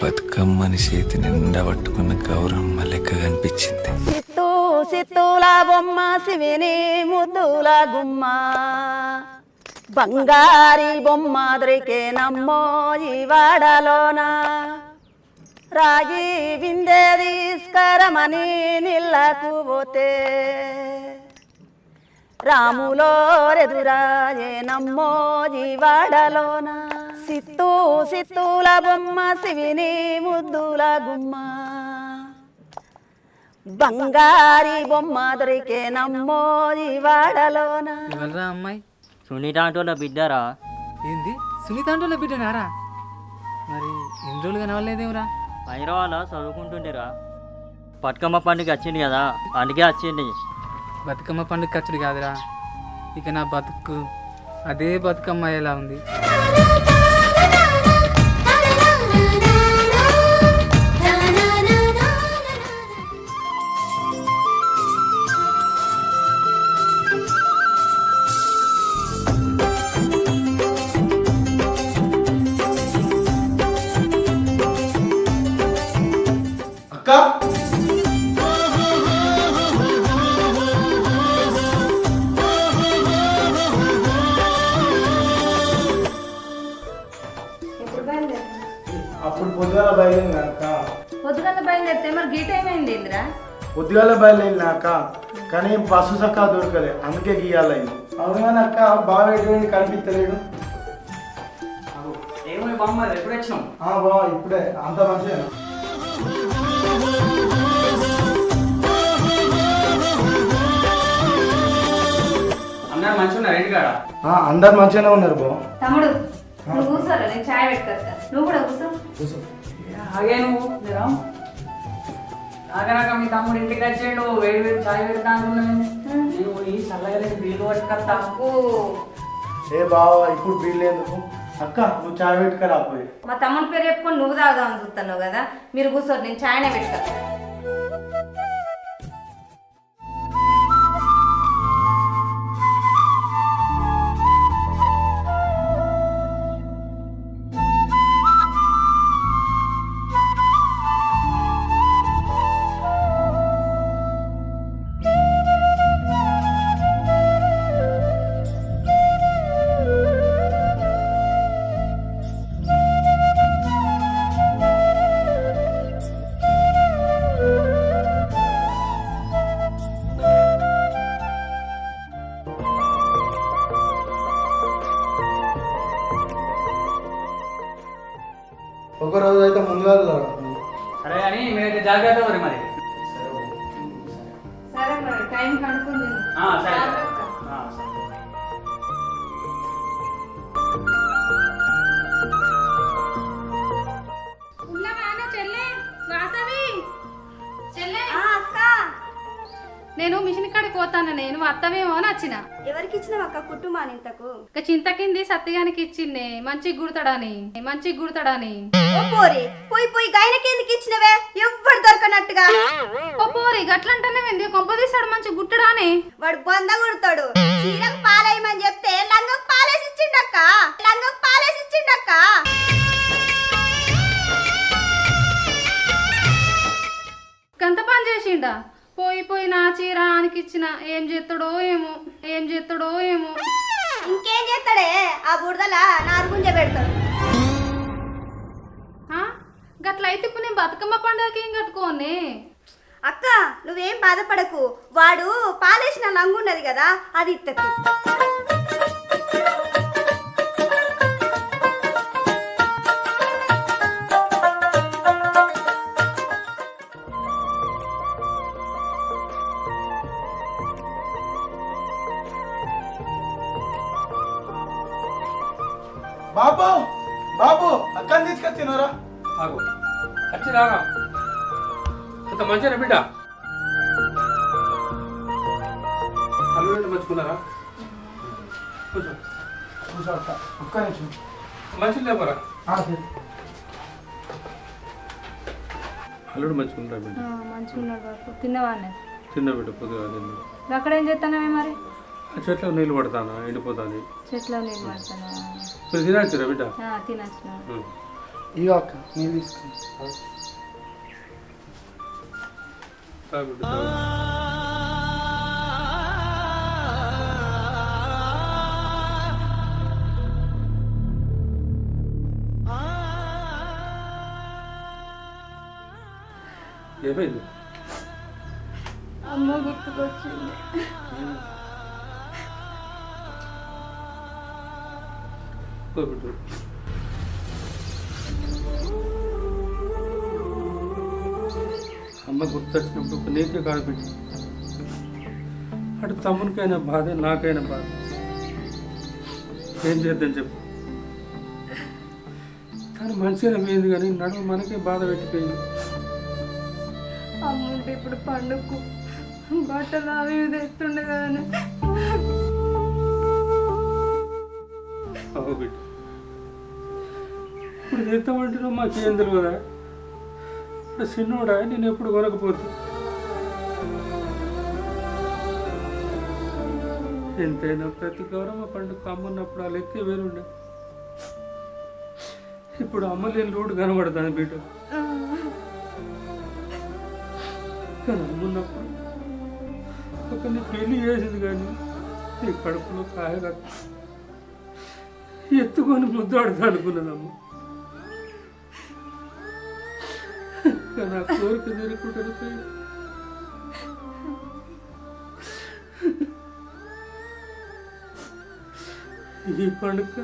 బతుకమ్మని చేతి నిండా పట్టుకున్న గౌరమ్మ లెక్క కనిపించింది. సిత్తూ సిత్తూల బొమ్మ శివిని ముద్దుల గుమ్మ బంగారి బొమ్మ దొరికే నమ్మో ఈ వాడలోన రాగి బిందె తీసుకరమని నీళ్ళకు పోతే రాములో రెదురాయే నమ్మో ఈ వాడలోన సిత్తూ సిత్తూల బొమ్మ శివిని ముద్దుల గుమ్మ బంగారి బొమ్మ దొరికే నమ్మో ఈ వాడలోన. ఎవరా అమ్మాయి? సునీత ఆటోలో బిడ్డారా? ఏంది సునీత అంటోళ్ళ బిడ్డనారా? మరి ఎన్ని రోజులు కనవలేదేమరా? హైదరాబాద్లో చదువుకుంటుండేరా. బతుకమ్మ పండుగ వచ్చింది కదా, అందుకే వచ్చింది. బతుకమ్మ పండుగ ఖర్చుడు కాదురా, ఇక నా బతుకు అదే బతుకమ్మ ఎలా ఉంది. అప్పుడు పొద్దుగాల బయలుదేరినాక పొద్దుగాల బయలుదేరితే మరి గీట ఏమైంది ఇంద్రా? పొద్దుగాల బయలుదేరినాక కానీ బస్సు చక్కగా దొరకలే, అందుకే గీయాలైంది. అవును కానీ అక్క బాగా ఎటువంటి కనిపించలేడు. ఏమో బామ్మ ఎప్పుడు వచ్చినాం? బావ ఇప్పుడే అంత మంచిగా అందరు మంచిగా ఉన్నారు ఇంటి కాడ? అందరు మంచిగానే ఉన్నారు బావ. తమ్ముడు నువ్వు కూర్చోరా, నేను ఛాయ్ పెట్టుకొస్తా. నువ్వు కూడా కూర్చో. ఆగే నువ్వు రాక మీ తమ్ముడు ఇంటికి వచ్చాడు, వేడి వేడి చాయ్ పెడతా అంటున్నాను. ఈ చల్లగా బీలు పట్టుకొస్తా. ఏ బావ ఇప్పుడు బిల్లు ఎందుకు అక్క, నువ్వు చాయ్ పెట్టుకురాపోయి. మా తమ్ముడి పేరు చెప్పుకొని నువ్వు తాగుదామని చూస్తున్నావు కదా, మీరు కూర్చోరు, నేను ఛాయ్నే పెట్టుకొస్తా. ఒక రోజు అయితే ముందుగా సరే అని మీరైతే జాగ్రత్త మరి. మరి సరే మరి టైం కనుక్కుంది. సరే. నేను మిషన్ కాడికి పోతాను, నేను అత్తమేమో అని వచ్చిన. ఎవరికి ఇచ్చినావు అక్క కుటుంబాన్ని ఇంతకు? ఇక చింతకింది సత్తిగానికి ఇచ్చింది, మంచి గుర్తడాని. పోరి పోయి పోయి గాయనకి ఎందుకు ఇచ్చినవే? ఎవ్వరు దొరకనట్టుగా. ఓ పోరి గట్లంటానే కొంపదీసాడు మంచి గుట్టడాని. వాడు బొంద గుడతాడు. చీరకు పాలేయమని చెప్తే లంగకు పాలేసి ఇచ్చిండక్క. గంత పని చేసిండా? పోయి పోయి నా చీర ఆనికిచ్చిన. ఏం చేస్తాడో ఏమో. ఇంకేం చేస్తాడే? ఆ బురదల నారుగుంజ పెడతాడు. గట్లయితే ఇప్పుడు నేను బతుకమ్మ పండుగకి ఏం కట్టుకోని? అక్క నువ్వేం బాధపడకు, వాడు పాలేసిన లంగున్నది కదా అది ఇత్తది. బాబు బాబు అక్కని తీసుకొచ్చినారా? వచ్చి రాగా అంత మంచిగా బిడ్డ. అల్లుడు మంచుకున్నారా? కూర్చో కూర్చో అక్క, ఒక్క నిమిషం. మంచి లేపరా? అల్లుడు మంచుకున్నారా బిడ్డ? మంచిగున్నాడు బాబు. తిన్నవాడిని చిన్న బిడ్డ పొద్దుగా తిన్నా. అక్కడ ఏం చేస్తానమే మరి? చెట్లకు నీళ్ళు పడతానా, ఎండిపోతుంది. చెట్లో నీళ్ళు పడతానా? మీరు తినచ్చురా బిడ్డ? తినచ్చు. ఇగో అక్క నేను తీసుకున్నా. ఏమైంది? అమ్మ గుర్తుకొచ్చింది. అమ్మ గుర్తొచ్చినప్పుడు ఒక నీకే కాడిపెట్టి అటు తమ్మునికైనా బాధ నాకైనా బాధ. ఏం చేద్దాం చెప్పు. కానీ మంచిగానే పోయింది కానీ నడుము మనకే బాధ పెట్టిపోయింది. అమ్ముంటే ఇప్పుడు పండుగకు బట్టలు అవి ఇవి తెస్తుండే కానీ అవు బిడ్డ ఇప్పుడు తెస్తామంటున్నావు మాకేం తెలియదా? ఇప్పుడు చిన్నోడా నేను ఎప్పుడు కొనకపోతే ఎంతైనా ప్రతి గౌరవ పండుగ అమ్మున్నప్పుడు ఆ లెక్కే వేరుండే. ఇప్పుడు అమ్మ లేని రోడ్డు కనబడుతుంది బిడ్డ. కానీ అమ్మున్నప్పుడు ఒకరిని పెళ్లి చేసింది కానీ నీ కడుపులో కాయగా ఎత్తుకొని ముద్దాడుతా అనుకున్నదమ్మ. కానీ ఆ కోరిక తీరుకుంటాను పోయి ఈ పండుగ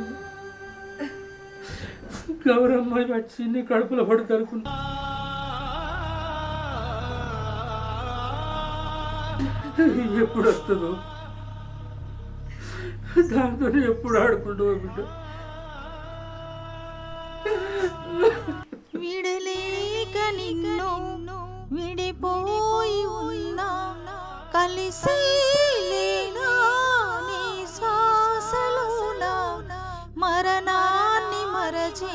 గౌరమ్మ వచ్చి నీ కడుపులో పడుతా అనుకున్నా. ఎప్పుడు వస్తుందో దాంతో ఎప్పుడు ఆడుకుంటూ బిడ్డ. విడలేక నిన్ను విడిపోయి ఉన్నా కలిసి లేనా నీ శ్వాసలోన మరణాన్ని మరచి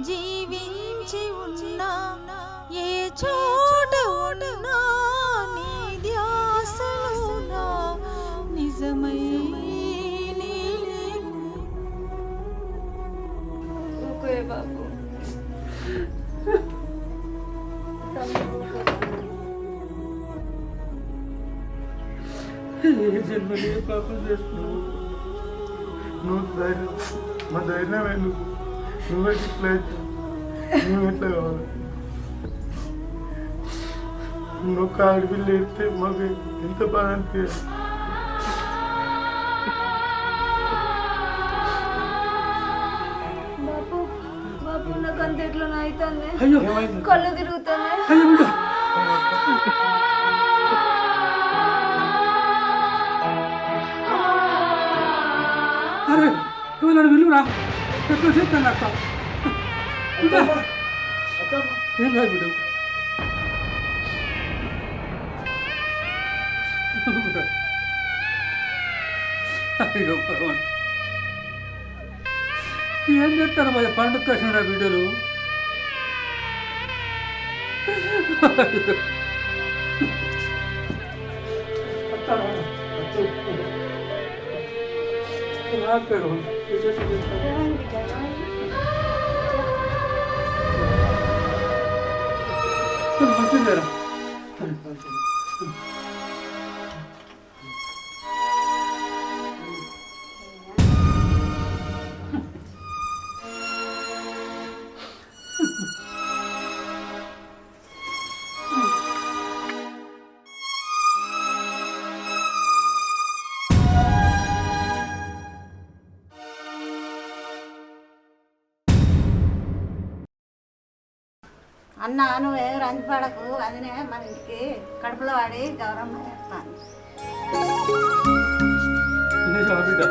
జీవించి ఉన్నా ఏ చోట ఉన్నా నీ ధ్యాసలోన నిజమై ఓకే బాబు. ఏ జన్మని ఏ పాపం చేసుకున్నావు? నువ్వు ధైర్యం మా ధైర్యమే నువ్వే ఇట్లా అయితే నువ్వు ఎట్లా కావాలి? నువ్వు ఆడపిల్ల ఎత్తే మాకు ఎంత బాధ అనిపించాలి. బాబు బాబు నాకు అంత ఎట్లా అవుతుంది, అయ్యో కళ్ళు తిరుగుతున్నాయి. అయ్యో బిడ్డ. అరే ఎవరు విలువరా ఎట్లా చేస్తాను అక్క. ఏం కాదు బిడ్డ. అయ్యో భగవాన్ ఏం చేస్తారు మరి పండుగ వచ్చిన బిడ్డలు. మంచిదేరా అన్న నువ్వేం రంజిపడకు, అదినే మన ఇంటికి కడుపులో వాడి గౌరమ్మ చేస్తాను. బిడ్డ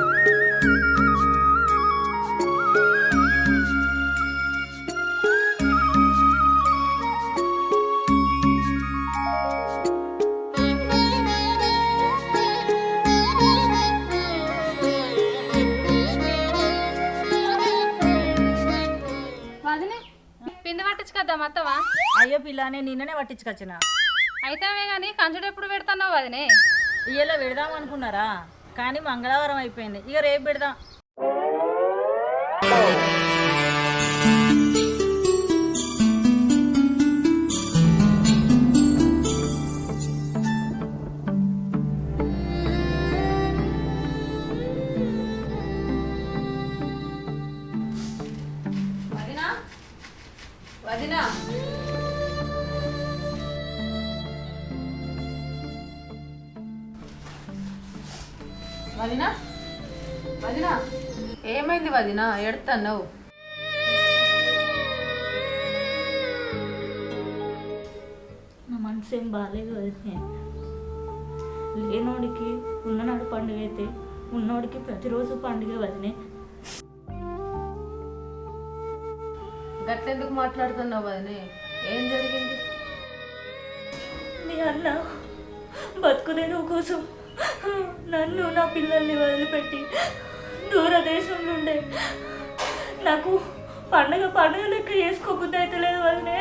వదినే పిండి పట్టించుకొద్దాం అత్తవా? అయ్యో పిల్ల నేను నిన్ననే పట్టించుకొచ్చిన. అయితేమే కానీ కంచుడు ఎప్పుడు పెడతాన్నావు వదినే? ఇయ్యలో పెడదాం అనుకున్నారా కానీ మంగళవారం అయిపోయింది, ఇక రేపు పెడదాం. వదినా వదినా వదినా ఏమైంది వదినా ఎడుతున్నావు? నా మనసు ఏం బాగాలేదు వదినే. లేనోడికి ఉన్ననాడు పండుగ అయితే ఉన్నోడికి ప్రతిరోజు పండుగ వదినే. గట్లెందుకు మాట్లాడుతున్నావు వదినే? ఏం జరిగింది? మీ అన్న బతుకుదేరు కోసం నన్ను నా పిల్లల్ని వదిలిపెట్టి దూరదేశం నుండే నాకు పండుగ లెక్క చేసుకోబుద్ధి అయితే లేదు వదినే.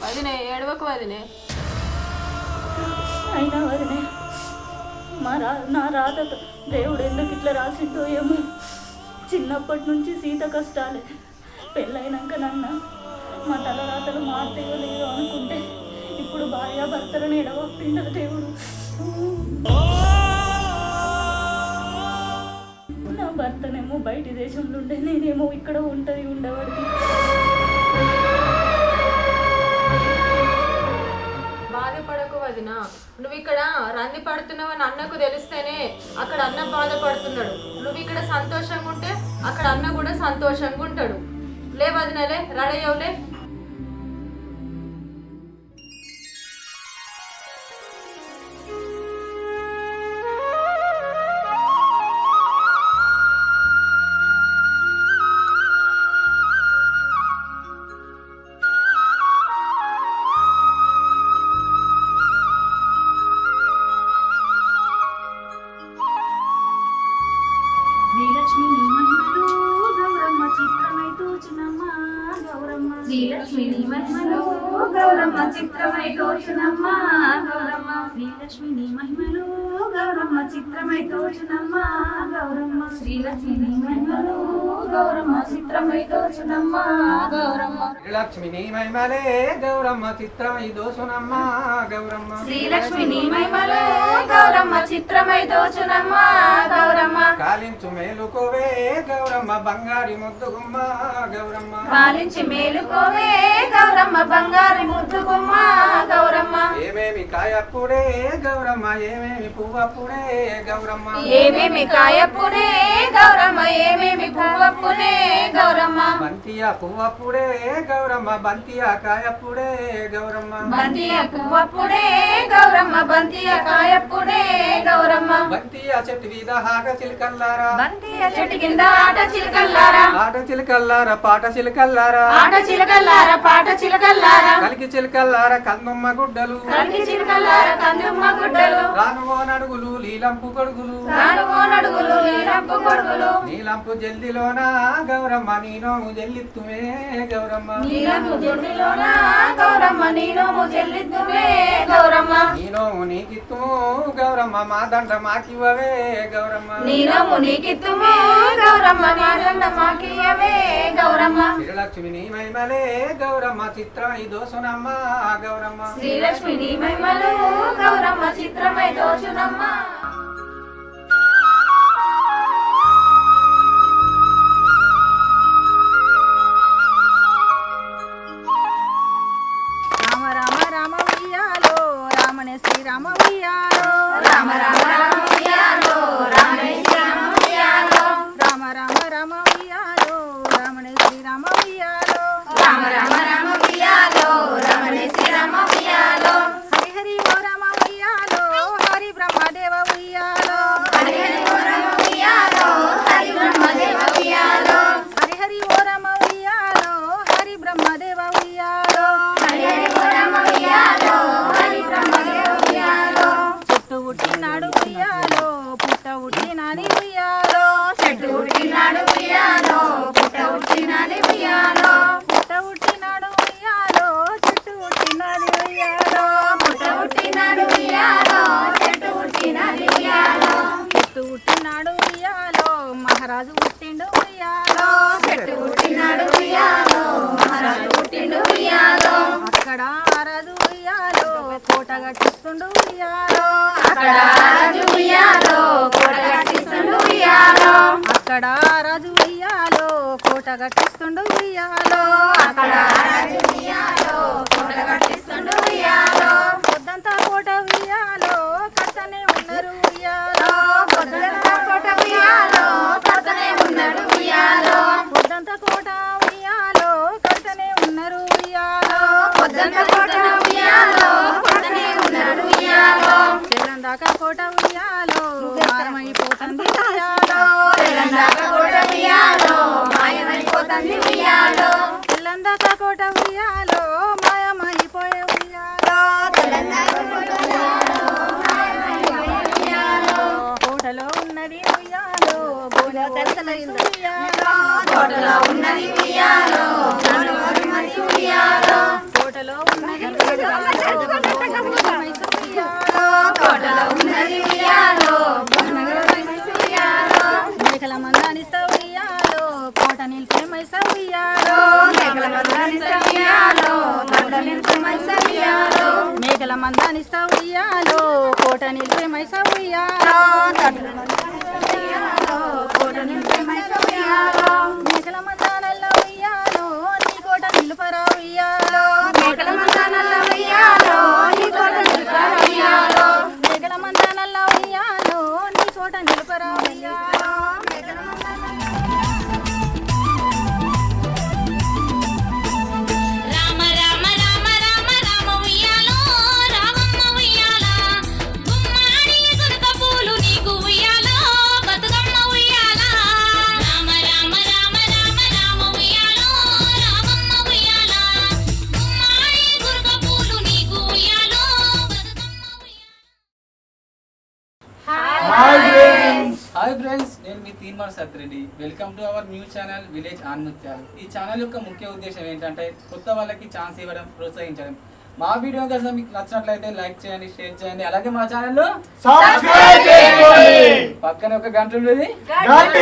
వదినే ఏడవకు వదినే. అయినా వదినే నా రాత దేవుడు ఎందుకు ఇట్లా రాసిండో ఏమో. చిన్నప్పటి నుంచి సీత కష్టాలే, పెళ్ళైనాక నన్ను మా తల రాతలు మారుతాయో లేదో అనుకుంటే ఇప్పుడు భార్య భర్తలను ఎడవప్పిండ దేవుడు. నా భర్తనేమో బయటి దేశంలో ఉండే, నేనేమో ఇక్కడ ఉండేవాడికి. బాధపడకు వదినా. నువ్వు ఇక్కడ రంది పడుతున్నావని అన్నకు తెలిస్తేనే అక్కడ అన్న బాధపడుతున్నాడు. నువ్వు ఇక్కడ సంతోషంగా ఉంటే అక్కడ అన్న కూడా సంతోషంగా ఉంటాడు. లే వదినలే, రెడీ అవ్వలే. శ్రీలక్ష్మి నీ మహిమలో గౌరమ్మ చిత్రమై తోచునమ్మ గౌరమ్మ. శ్రీలక్ష్మి నీ మహిమలో గౌరమ్మ చిత్రమై తోచునమ్మ గౌరమ్మ. శ్రీలక్ష్మి నీ మహిమలో గౌరమ్మ చిత్రమై తోచునమ్మ గౌరమ్మ. శ్రీలక్ష్మి నీ మహిమలే గౌరమ్మ చిత్రమై దోచునమ్మ గౌరమ్మ. శ్రీలక్ష్మి నీ మహిమలో గౌరమ్మ చిత్రమై తోచునమ్మ గౌరమ్మ. కాలించు మేలుకోవే గౌరమ్మ బంగారి ముద్దుగుమ్మ గౌరమ్మ. పాలించి మేలుకోవే గౌరమ్మ బంగారి ముద్దుగుమ్మ గౌరమ్మ. ఏమేమి కాయప్పుడే గౌరమ్మ ఏమేమి పువ్వప్పుడే గౌరమ్మ. ఏమేమి కాయప్పుడే గౌరమ్మ ఏమేమి పువ్వప్పుడే గౌరమ్మ. బంతియా పువ్వప్పుడే గౌరమ్మ బంతియా కాయప్పుడే గౌరమ్మ. బంతియ పువ్వప్పుడే గౌరమ్మ బంతియ కాయప్పుడే గౌరమ్మ. బంతియా చెట్టు మీద ఆట చిలకల్లారా, బంతియ చెట్టు కింద ఆట చిలకల్లారా, ఆట చిలకల్లారా పాట చిలకల్లారా, ఆట చిలకల్లారా పాట చిలకల్లారా. కలికి చిలకల్లారా కందుమ్మ గుడ్డలు, కలికి చిలకల్లారా కందుమ్మ గుడ్డలు. రానువో నడుగులు నీలంపు కొడుగులు, రానువో నడుగులు నీలంపు కొడుగులు. నీలంపు జల్దిలోన గౌరమ్మ నీనోము జల్లిత్తుమే గౌరమ్మ. నీలంపు జల్దిలోన గౌరమ్మ నీనోము జల్లిత్తుమే గౌరమ్మ. నీనోము నీకిత్తుము గౌరమ్మ మా దండ మాకివ్వవే గౌరమ్మ. నీనోము నీకిత్తుము గౌరమ్మ మా దండ మాకివ్వవే గౌరమ్మ. శ్రీలక్ష్మి నీ మహిమలే గౌరమ్మ చిత్రమై దోసునమ్మ గౌరమ్మ. శ్రీలక్ష్మి నీ మహిమలు గౌరమ్మ చిత్రమై దోచునమ్మ. రామ రామ రామ ఉయ్యాలో రామనే శ్రీరామ ఉయ్యాలో. రామ రామ రామ ఉయ్యాలో రామనే శ్రీరామ ఉయ్యాలో. రామ రామ రామ ఉయ్యాలో రామనే శ్రీరామ ఉయ్యాలో. రామ రామ రామ ఉయ్యాలో రామనే శ్రీరామ ఉయ్యాలో. హరి హరి ఓ రామ ఉయ్యాలో హరి బ్రహ్మదేవ ఉయ్యాలో. హరి హరి ఓ రామ ఉయ్యాలో హరి బ్రహ్మదేవ ఉయ్యాలో. హరి హరి ఓ రామ ఉయ్యాలో హరి బ్రహ్మదేవ ఉయ్యాలో. హరి హరి ఓ రామ ఉయ్యాలో హరి బ్రహ్మదేవ ఉయ్యాలో. చెట్టు ఉట్టినాడు ఉయ్యాలో పుట్ట ఉట్టినాది ఉయ్యాలో. చెట్టు ఉట్టినాడు ఉయ్యాలో పుట్ట ఉట్టినాది ఉయ్యాలో. పుట్ట ఉట్టినాడు అక్కడ రాజు ఉయ్యాలో కోట కట్టిస్తుండు ఉయ్యాలో అక్కడ రాజు ఉయ్యాలో కోట కట్టిస్తుండు ఉయ్యాలో అక్కడ రాజు ఉయ్యాలో కోట కట్టిస్తుండు ఉయ్యాలో అక్కడ రాజు ఉయ్యాలో కోట కట్టిస్తుండు ఉయ్యాలో పొద్దంతా కోట ఉయ్యాలో కట్టనే ఉన్నారు ఉయ్యాలో పొద్దంతా కోట ఉయ్యాలో కట్టనే ఉన్నాడు ఉయ్యాలో పొద్దంతా కోట ఉయ్యాలో కట్టనే ఉన్నారు ఉయ్యాలో పొద్దంతా కోట ఉయ్యాలో కట్టనే ఉన్నాడు ఉయ్యాలో తెల్లందాకా కోట ఉయ్యాలో మాయమైపోతుంది ఉయ్యాలో తెలంగాణ కోట ఉయ్యాలో మాయమైపోతుంది ఉయ్యాలో తెల్లందాకా కోట ఉయ్యాలో మాయమైపోయే ఉయ్యాలో తెలంగాణ కోట ఉయ్యాలో మాయమైపోయే ఉయ్యాలో కోటలో ఉన్నది ఉయ్యాలో గోల తెరసలైంది ఉయ్యాలో కోటలో ఉన్నది ఉయ్యాలో ఉన్నది ఉయ్యాలో కోటలో ఉన్నది ఉయ్యాలో కోటలో ఉన్నది ఉయ్యాలో ఉయ్యాలో మేకల మందానిస్తా ఉయ్యాలో కోట నిలిపే మైసా ఉయ్యాలో మేకల మందానిస్తా ఉయ్యాలో కోట నిలిపే మైసా ఉయ్యాలో మేకల మందానిస్తా ఉయ్యాలో కోట నిలిపే మైసా ఉయ్యాలో కోట నిలిపే మైసా ఉయ్యాలో మేకల మందానల్ల ఉయ్యాలో నీ కోట నిలుపరా ఉయ్యాలో మేకల మందానల్ల ఉయ్యాలో నీ కోట నిలుపరా ఉయ్యాలో మేకల మందానల్ల ఉయ్యాలో నీ కోట నిలుపరా ఉయ్యాలో రామ రామ రామ రామ రామ ఉయ్యాలో రామమ్మ ఉయ్యాల గుమ్మాడి గునుక పూలు నీకు ఉయ్యాలో బతుకమ్మ ఉయ్యాల రామ రామ రామ రామ రామ ఉయ్యాలో రామమ్మ ఉయ్యాల గుమ్మాడి గునుక పూలు నీకు ఉయ్యాలో బతుకమ్మ హాయ్ ఫ్రెండ్స్, నేను మీ Teenmaar Satreddy. Welcome to our new channel village Aanmuthyalu. ఈ ఛానల్ యొక్క ముఖ్య ఉద్దేశం ఏంటంటే కొత్త వాళ్ళకి ఛాన్స్ ఇవ్వడం, ప్రోత్సహించడం. మా వీడియో కనుక మీకు నచ్చినట్లయితే లైక్ చేయండి, షేర్ చేయండి. అలాగే మా ఛానల్లో సబ్స్క్రైబ్ చేసుకోండి. పక్కన ఒక గంట ఉండేది. గంట